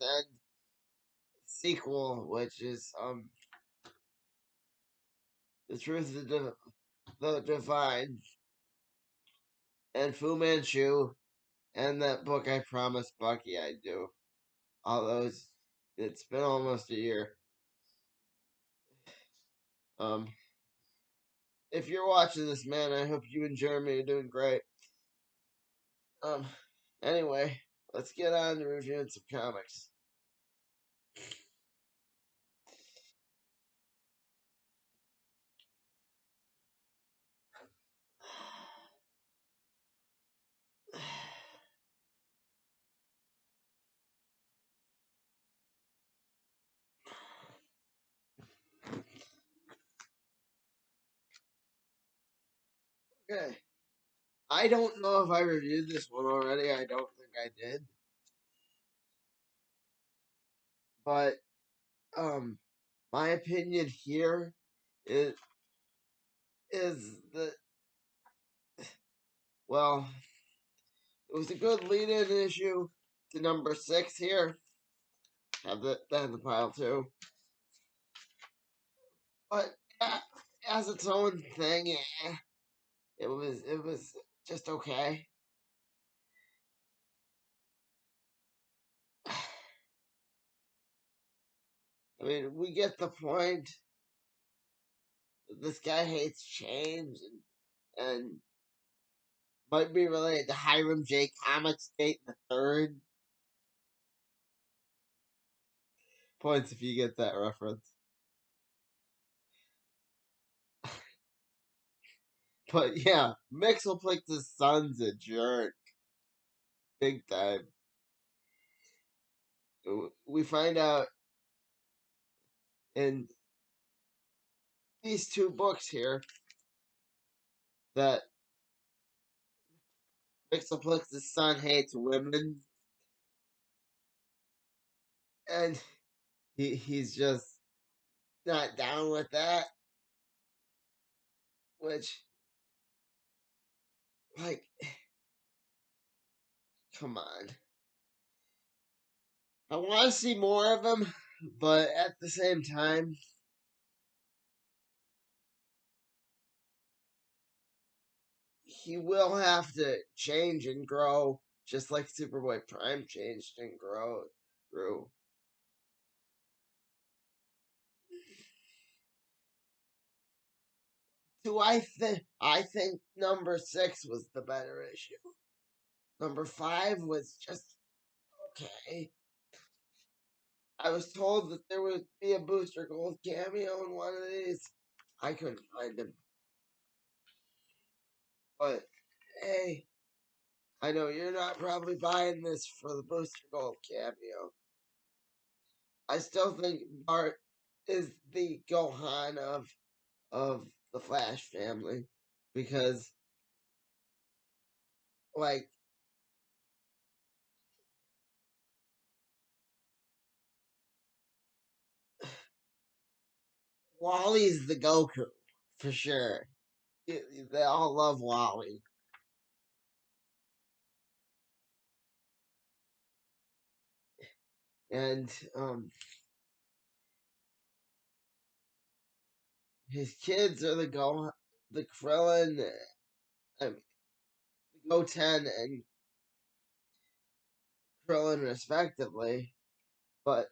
End sequel, which is The Truth of the Divine, and Fu Manchu, and that book I promised Bucky I'd do. All those. It's been almost a year. Um, if you're watching this, man, I hope you and Jeremy are doing great. Um, anyway, let's get on to reviewing some comics. Okay. I don't know if I reviewed this one already. I don't think I did. But my opinion here is that, well, it was a good lead-in issue to number 6 here. Have that in the pile too. But as its own thing, it was just okay. I mean, we get the point. This guy hates change and might be related to Hiram J. Comics State the Third. Points if you get that reference. But yeah, Mixelplex's son's a jerk. Big time. We find out in these two books here that Mixelplex's son hates women, and he's just not down with that. Which, like, come on. I want to see more of him, but at the same time, he will have to change and grow, just like Superboy Prime changed and grew. I think number 6 was the better issue. Number 5 was just okay. I was told that there would be a Booster Gold cameo in one of these. I couldn't find him. But hey, I know you're not probably buying this for the Booster Gold cameo. I still think Bart is the Gohan of the Flash family, because, like, Wally's the Goku for sure. They all love Wally. And his kids are the Krillin, the Goten and Krillin respectively. But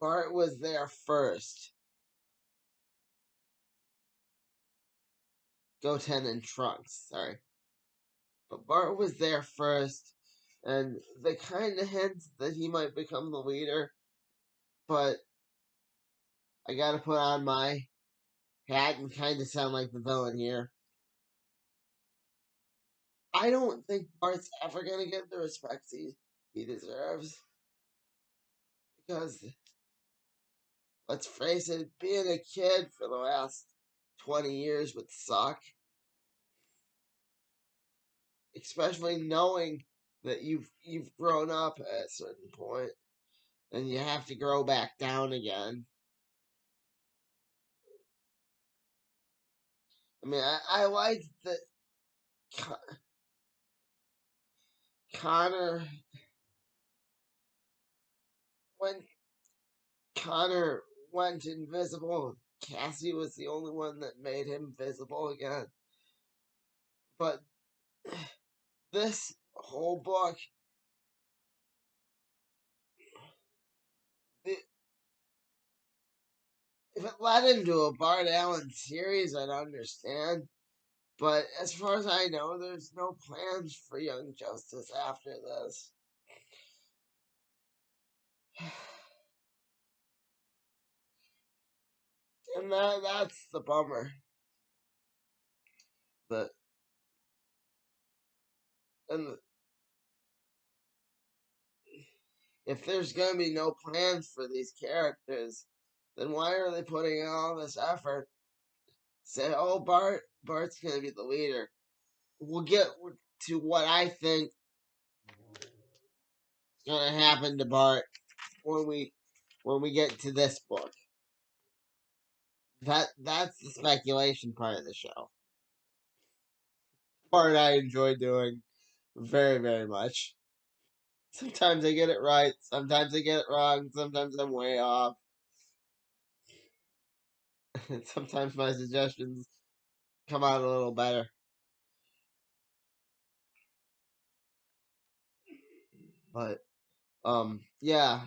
Bart was there first. Goten and Trunks, sorry. But Bart was there first, and they kind of hint that he might become the leader. But I gotta put on my hat and kind of sound like the villain here. I don't think Bart's ever gonna get the respect he deserves. Because, let's face it, being a kid for the last 20 years would suck. Especially knowing that you've grown up at a certain point and you have to grow back down again. I mean, I like that Connor, when Connor went invisible, Cassie was the only one that made him visible again. But this whole book, if it led into a Bart Allen series, I'd understand. But as far as I know, there's no plans for Young Justice after this. And that's the bummer. But and if there's gonna be no plans for these characters, then why are they putting in all this effort? Say, oh, Bart's gonna be the leader. We'll get to what I think is gonna happen to Bart when we get to this book. That's the speculation part of the show. Part I enjoy doing very, very much. Sometimes I get it right, sometimes I get it wrong, sometimes I'm way off. Sometimes my suggestions come out a little better. But yeah.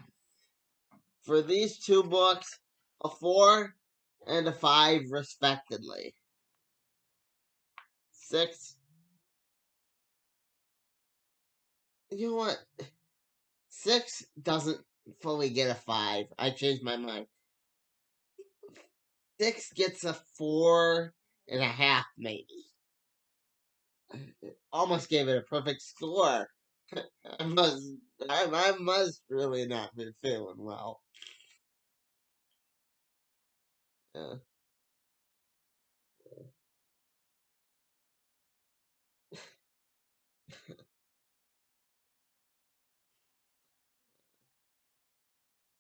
For these two books, a 4 and a 5 respectively. 6. You know what? 6 doesn't fully get a 5. I changed my mind. 6 gets a 4.5, maybe. Almost gave it a perfect score. I must, I must really not be feeling well. Yeah.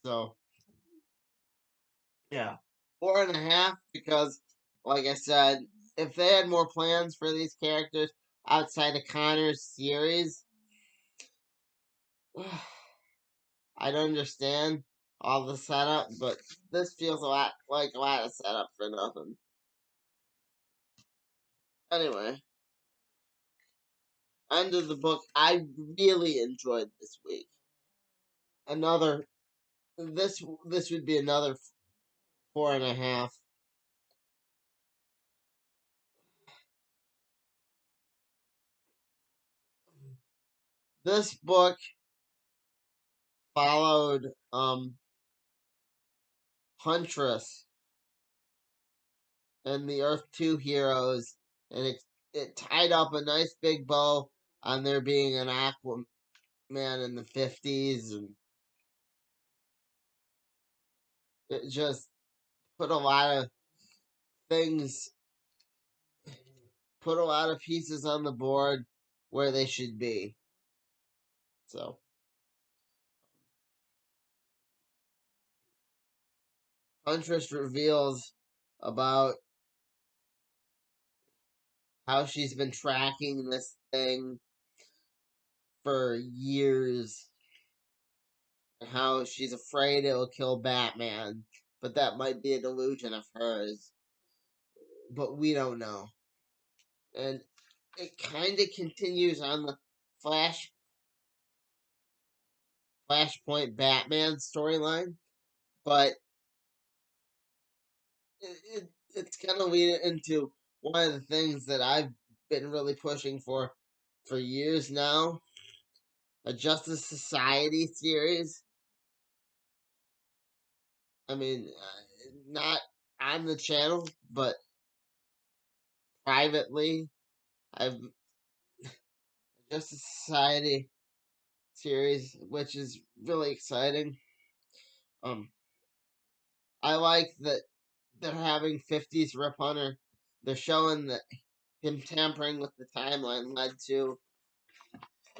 So, yeah. 4.5 because, like I said, if they had more plans for these characters outside of Connor's series, I'd understand all the setup, but this feels a lot like a lot of setup for nothing. Anyway, end of the book. I really enjoyed this week. Another this would be another 4.5. This book followed Huntress and the Earth 2 heroes, and it tied up a nice big bow on there being an Aquaman in the 50s, and it just put a lot of things, put a lot of pieces on the board where they should be. So, Huntress reveals about how she's been tracking this thing for years and how she's afraid it'll kill Batman, but that might be a delusion of hers. But we don't know. And it kind of continues on the Flash Flashpoint Batman storyline, but it's going to lead into one of the things that I've been really pushing for years now, a Justice Society series. I mean, not on the channel, but privately, I've Justice Society series, which is really exciting. Um, I like that they're having 50s Rip Hunter. They're showing that him tampering with the timeline led to.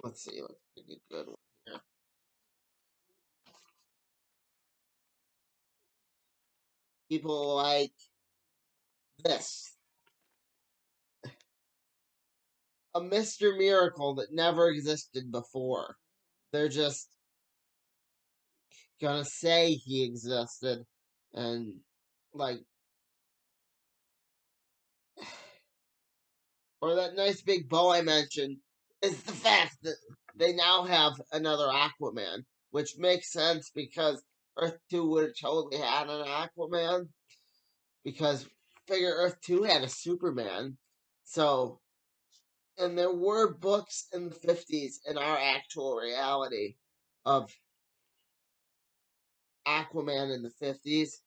Let's see, let's pick a good one here. People like this. a Mr. Miracle that never existed before. They're just gonna say he existed, and like, or that nice big bow I mentioned is the fact that they now have another Aquaman, which makes sense because Earth 2 would have totally had an Aquaman, because figure Earth 2 had a Superman. So, and there were books in the 50s in our actual reality of Aquaman in the 50s.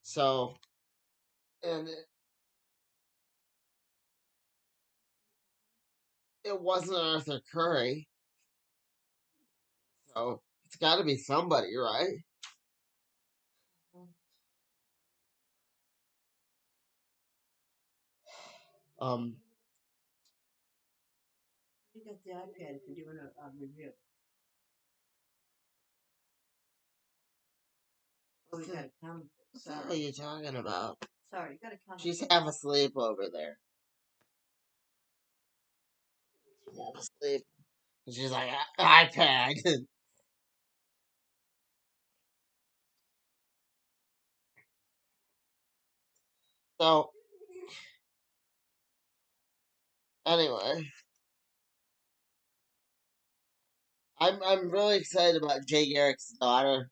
So, and it wasn't Arthur Curry. So, it's got to be somebody, right? Um, You got the iPad if you're doing a review. Oh, you got a comment. what the hell are you talking about? Sorry, you got a comment. She's half asleep over there. She's half asleep. And she's like, iPad. So, anyway, I'm really excited about Jay Garrick's daughter.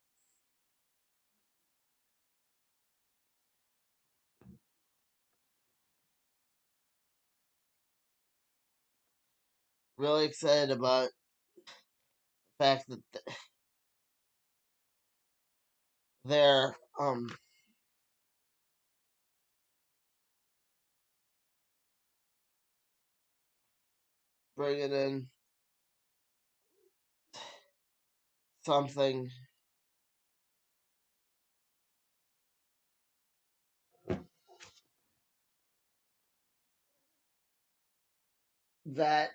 Really excited about the fact that they're bringing in something that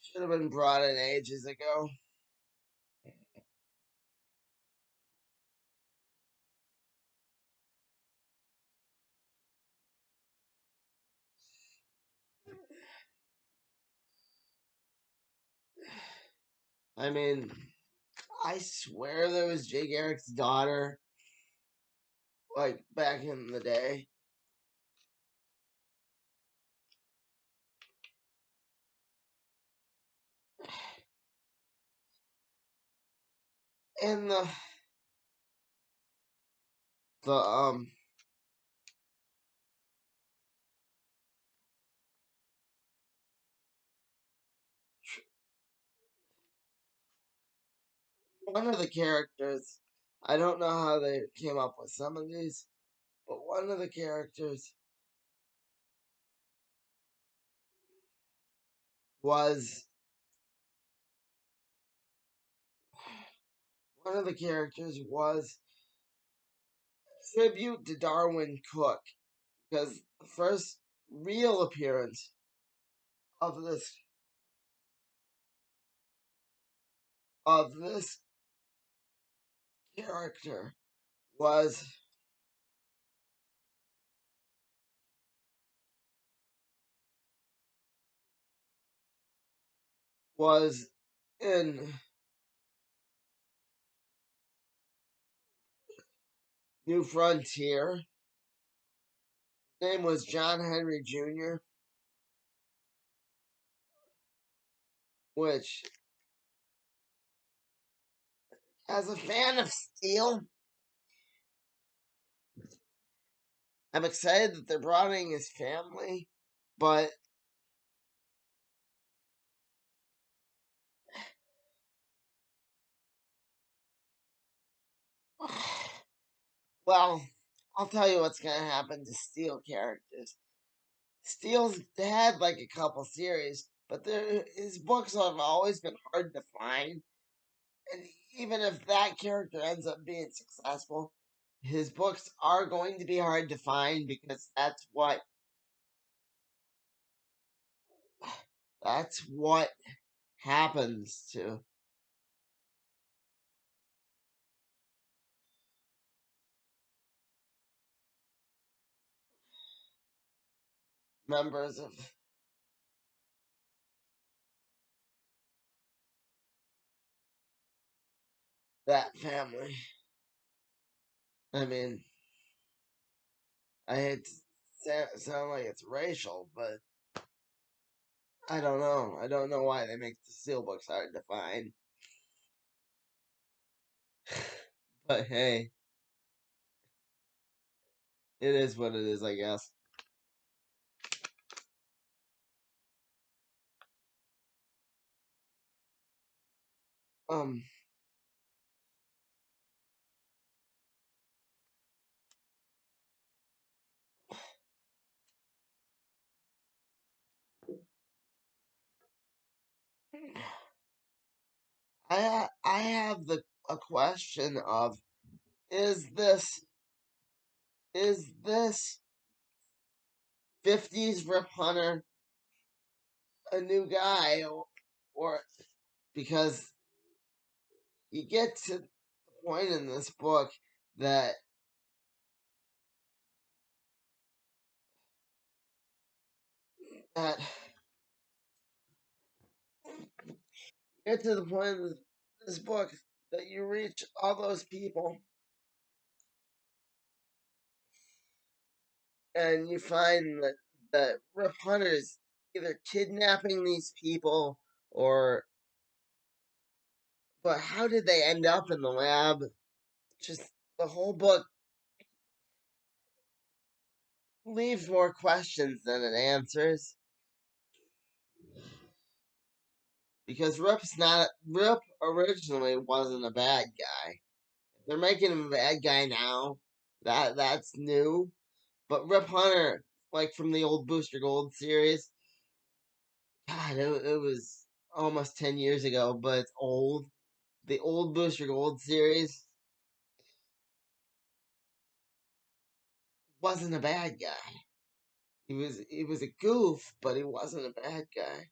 should have been brought in ages ago. I mean, I swear there was Jay Garrick's daughter, like back in the day. And the one of the characters, I don't know how they came up with some of these, but one of the characters was one of the characters was a tribute to Darwin Cook, because the first real appearance of this character was was in New Frontier. His name was John Henry Jr., which, as a fan of Steel, I'm excited that they're broadening his family, but well, I'll tell you what's gonna happen to Steel characters. Steele's had like a couple series, but his books have always been hard to find. And even if that character ends up being successful, his books are going to be hard to find because that's what happens to members of that family. I mean, I hate to sound like it's racial, but I don't know. I don't know why they make the steelbooks hard to find. But hey, it is what it is, I guess. Um, I have a question of is this 50s Rip Hunter a new guy, or because you get to the point in this book that that get to the point in this book that you reach all those people and you find that Rip Hunter is either kidnapping these people or but how did they end up in the lab? Just the whole book leaves more questions than it answers. Because Rip originally wasn't a bad guy. If they're making him a bad guy now, that's new. But Rip Hunter, like from the old Booster Gold series, God, it was almost 10 years ago, but it's old. The old Booster Gold series wasn't a bad guy. He was a goof, but he wasn't a bad guy.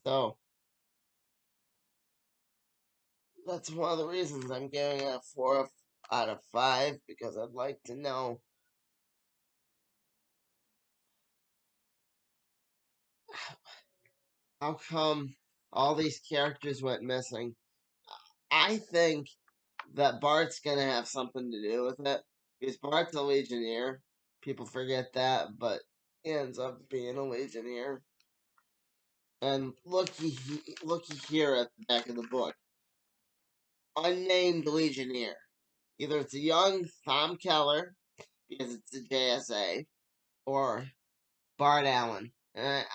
So that's one of the reasons I'm giving it a 4 out of 5 because I'd like to know how come all these characters went missing. I think that Bart's gonna have something to do with it because Bart's a Legionnaire. People forget that, but he ends up being a Legionnaire. And looky here at the back of the book. Unnamed Legionnaire. Either it's a young Thom Keller, because it's a JSA, or Bart Allen. And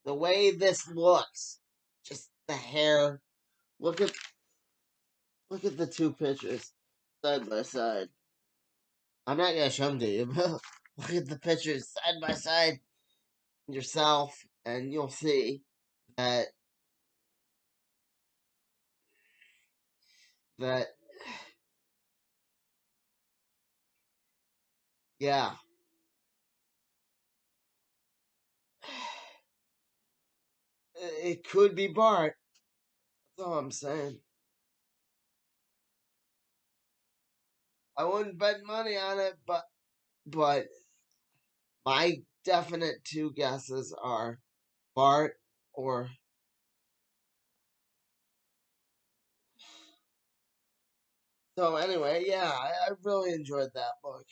the way this looks, just the hair. Look at the two pictures side by side. I'm not gonna show them to you, but look at the pictures side by side yourself, and you'll see that that yeah, it could be Bart. That's all I'm saying. I wouldn't bet money on it, but my definite two guesses are Bart or so. Anyway, yeah, I really enjoyed that book,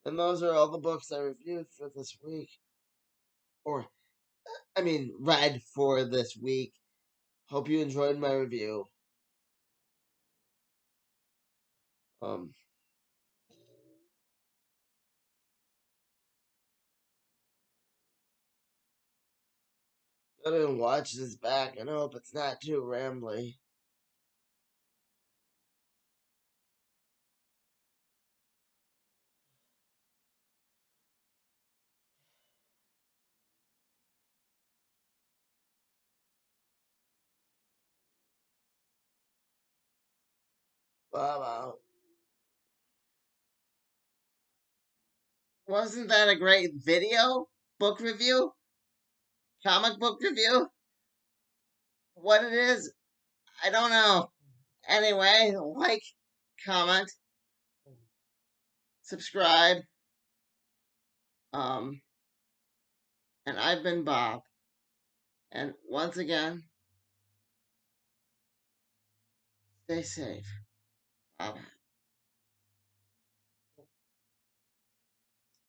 and those are all the books I reviewed for this week, or I mean, read for this week. Hope you enjoyed my review. Um, go and watch this back and hope it's not too rambly. Bob out. Wasn't that a great video? Book review? Comic book review? What it is? I don't know. Anyway, like, comment, subscribe. And I've been Bob. And once again, stay safe. Bob.